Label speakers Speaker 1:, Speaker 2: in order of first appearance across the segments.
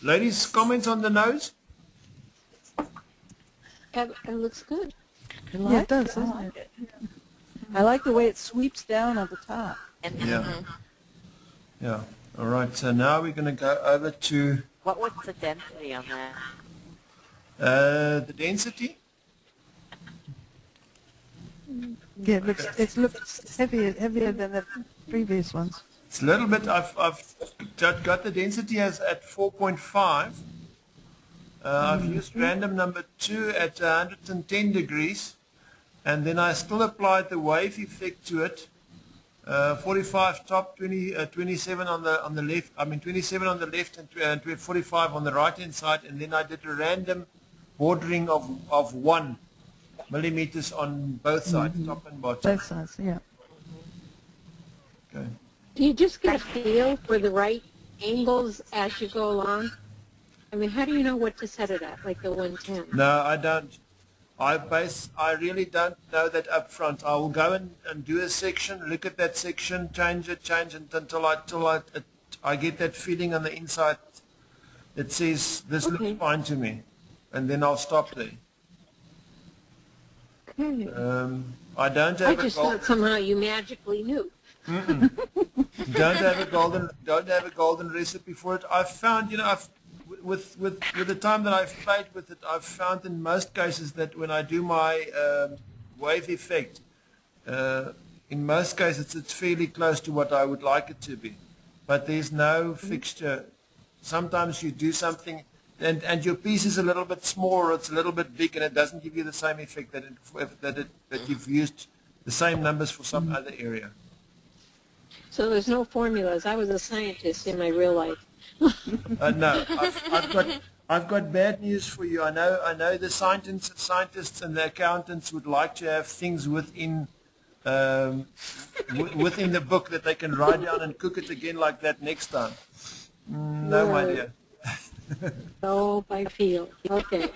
Speaker 1: Ladies, comments on the nose?
Speaker 2: It looks good.
Speaker 3: Yeah, it does, doesn't it? I like the way it sweeps down at the top.
Speaker 1: Yeah. Yeah. All right. So now we're going to go over to
Speaker 4: What was the density on that?
Speaker 1: the density.
Speaker 3: Yeah, it looks heavier than the previous ones.
Speaker 1: It's a little bit. I've got the density as at 4.5. I've used random number 2 at 110 degrees, and then I still applied the wave effect to it. 45 top, 27 on the left. I mean 27 on the left and 45 on the right hand side, and then I did a random bordering of 1 millimeters on both sides, top and bottom.
Speaker 3: Both sides, yeah.
Speaker 1: Okay.
Speaker 2: Do you just get a feel for the right angles as you go along? I mean, how do you know what to set it at, like the 110?
Speaker 1: No, I don't. I really don't know that up front. I will go and do a section, look at that section, change it until I get that feeling on the inside that says this looks fine to me, and then I'll stop there.
Speaker 2: Okay.
Speaker 1: I don't have
Speaker 2: I just thought somehow you magically knew.
Speaker 1: Don't have a golden recipe for it. I've found, with the time that I've played with it, I've found in most cases that when I do my wave effect, in most cases it's fairly close to what I would like it to be. But there's no fixture. Sometimes you do something and your piece is a little bit small or it's a little bit big and it doesn't give you the same effect that you've used the same numbers for some other area.
Speaker 2: So there's no formulas. I was a scientist in my real life.
Speaker 1: No, I've got bad news for you. I know the scientists and the accountants would like to have things within within the book that they can write down and cook it again like that next time. No idea.
Speaker 2: Oh, by feel. Okay.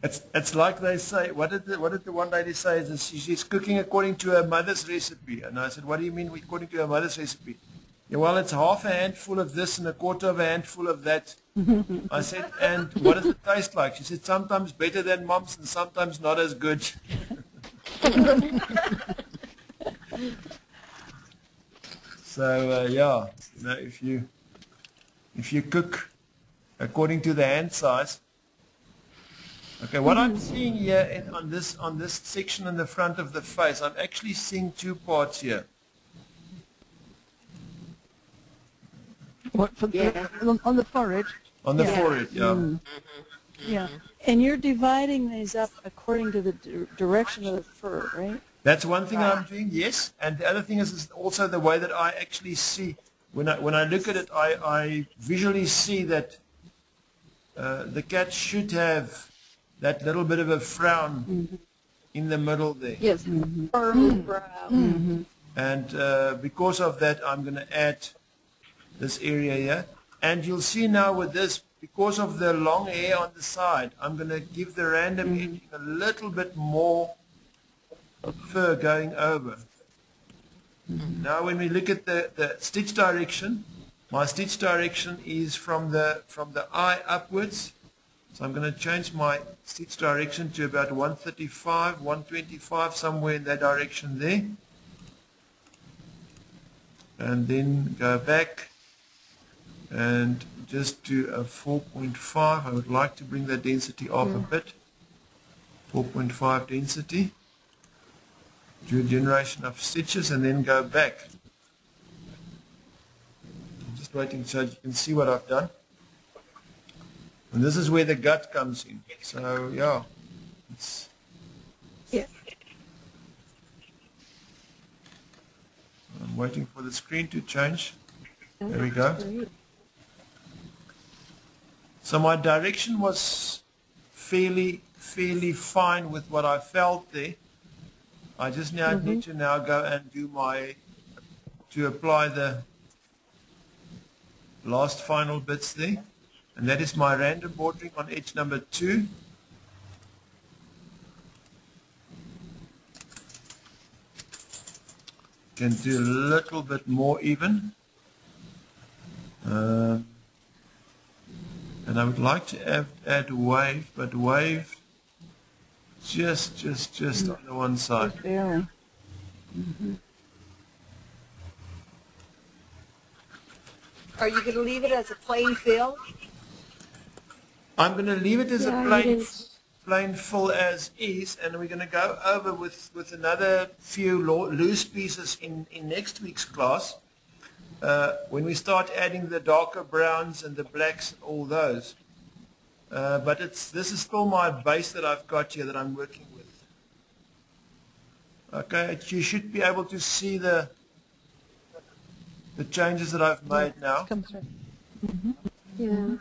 Speaker 1: It's like they say. What did the one lady say? Is she's cooking according to her mother's recipe. And I said, what do you mean according to her mother's recipe? Yeah, well, it's half a handful of this and a quarter of a handful of that. I said, and what does it taste like? She said, sometimes better than mom's and sometimes not as good. So yeah, if you cook according to the hand size. Okay, what I'm seeing here on this section in the front of the face, I'm actually seeing 2 parts here.
Speaker 3: What, on the forehead?
Speaker 1: On the forehead, yeah.
Speaker 3: Yeah, and you're dividing these up according to the direction of the fur, right?
Speaker 1: That's one thing I'm doing, yes. And the other thing is also the way that I actually see, when I look at it, I visually see that the cat should have that little bit of a frown in the middle there.
Speaker 2: Yes, furrowed brow.
Speaker 1: And because of that, I'm going to add this area here. And you'll see now with this, because of the long hair on the side, I'm going to give the random edging a little bit more fur going over. Now when we look at the stitch direction, my stitch direction is from the eye upwards. So I'm going to change my stitch direction to about 135, 125, somewhere in that direction there. And then go back and just do a 4.5. I would like to bring the density up a bit. 4.5 density. Do a generation of stitches and then go back. I'm just waiting so you can see what I've done. And this is where the gut comes in. So yeah, I'm waiting for the screen to change. There we go. So my direction was fairly fine with what I felt there. I just now need to go and do to apply the last final bits there. And that is my random bordering on edge number 2. Can do a little bit more even. And I would like to add wave, but wave just on the one side.
Speaker 3: Just barely.
Speaker 5: Are you going to leave it as a plain fill?
Speaker 1: I'm going to leave it as
Speaker 2: Yeah,
Speaker 1: a
Speaker 2: it is.
Speaker 1: plain fill as is, and we're going to go over with another few loose pieces in next week's class when we start adding the darker browns and the blacks, all those. But this is still my base that I've got here that I'm working with. Okay, you should be able to see the changes that I've made now.
Speaker 3: Come through.
Speaker 2: Yeah.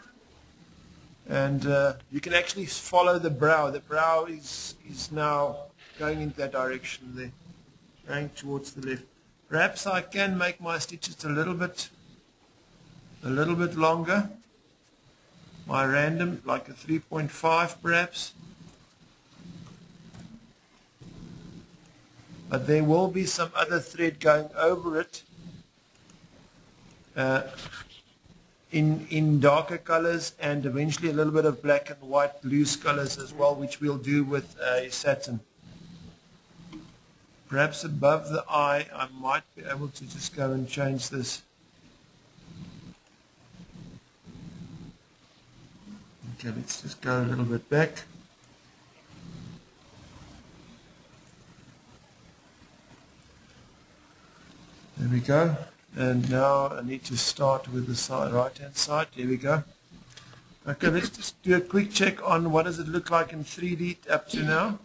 Speaker 1: And you can actually follow the brow. The brow is now going in that direction there, going towards the left. Perhaps I can make my stitches a little bit longer. My random, like a 3.5 perhaps. But there will be some other thread going over it in darker colors, and eventually a little bit of black and white loose colors as well, which we'll do with satin. Perhaps above the eye I might be able to just go and change this. Okay, let's just go a little bit back. There we go. And now I need to start with the right-hand side. There we go. Okay, let's just do a quick check on what does it look like in 3D up to now.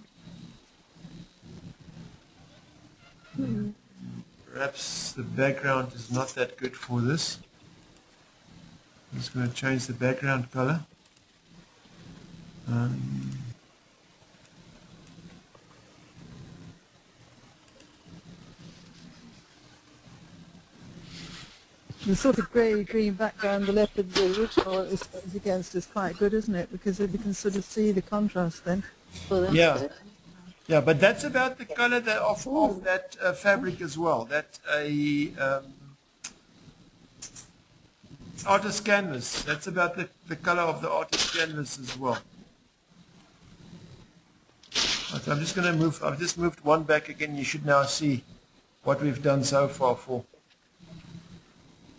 Speaker 1: Perhaps the background is not that good for this. I'm just going to change the background color.
Speaker 3: The sort of grey-green background the leopard the original is against is quite good, isn't it? Because you can sort of see the contrast then.
Speaker 2: Well, that's
Speaker 1: Yeah.
Speaker 2: good.
Speaker 1: Yeah, but that's about the color of that fabric as well. That's artist canvas. That's about the color of the artist canvas as well. Okay, I'm just going to move. I've just moved one back again. You should now see what we've done so far for.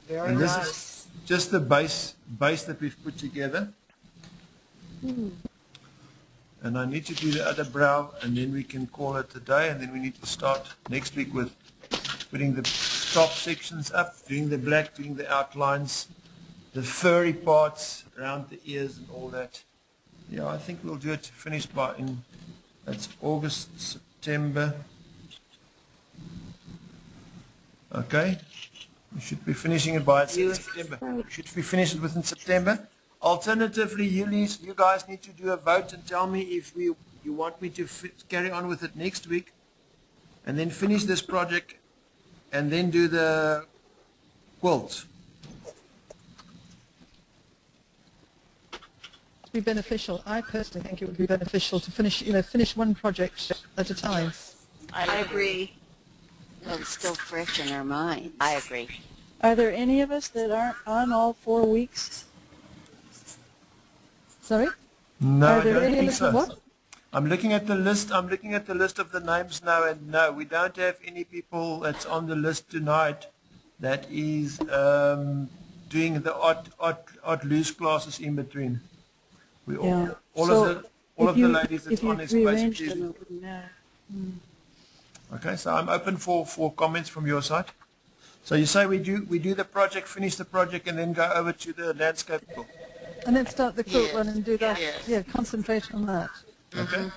Speaker 5: Very
Speaker 1: And this
Speaker 5: nice.
Speaker 1: is just the base that we've put together. And I need to do the other brow, and then we can call it a day, and then we need to start next week with putting the top sections up, doing the black, doing the outlines, the furry parts around the ears and all that. Yeah, I think we'll do it finished that's August, September. Okay. We should be finishing it by September. We should be finishing it within September. Alternatively, you guys need to do a vote and tell me if you want me to carry on with it next week and then finish this project and then do the quilt.
Speaker 3: To be beneficial, I personally think it would be beneficial to finish one project at a time.
Speaker 5: I agree.
Speaker 4: Well, it's still fresh in our mind. I agree.
Speaker 3: Are there any of us that aren't on all 4 weeks? Sorry?
Speaker 1: No,
Speaker 3: Are
Speaker 1: I
Speaker 3: there
Speaker 1: don't
Speaker 3: any
Speaker 1: think
Speaker 3: of
Speaker 1: so.
Speaker 3: us what?
Speaker 1: I'm looking at the list. I'm looking at the list of the names now, and no, we don't have any people that's on the list tonight that is doing the odd loose classes in between. We
Speaker 3: Yeah.
Speaker 1: all
Speaker 3: So
Speaker 1: of the ladies that's on is
Speaker 3: rearranged
Speaker 1: basically.
Speaker 3: them, it wouldn't matter.
Speaker 1: Okay, so I'm open for comments from your side. So you say we do the project, finish the project, and then go over to the landscape book.
Speaker 3: And then start the quilt
Speaker 4: Yes.
Speaker 3: one and do that.
Speaker 4: Yes.
Speaker 3: Yeah, concentrate on that.
Speaker 1: Okay.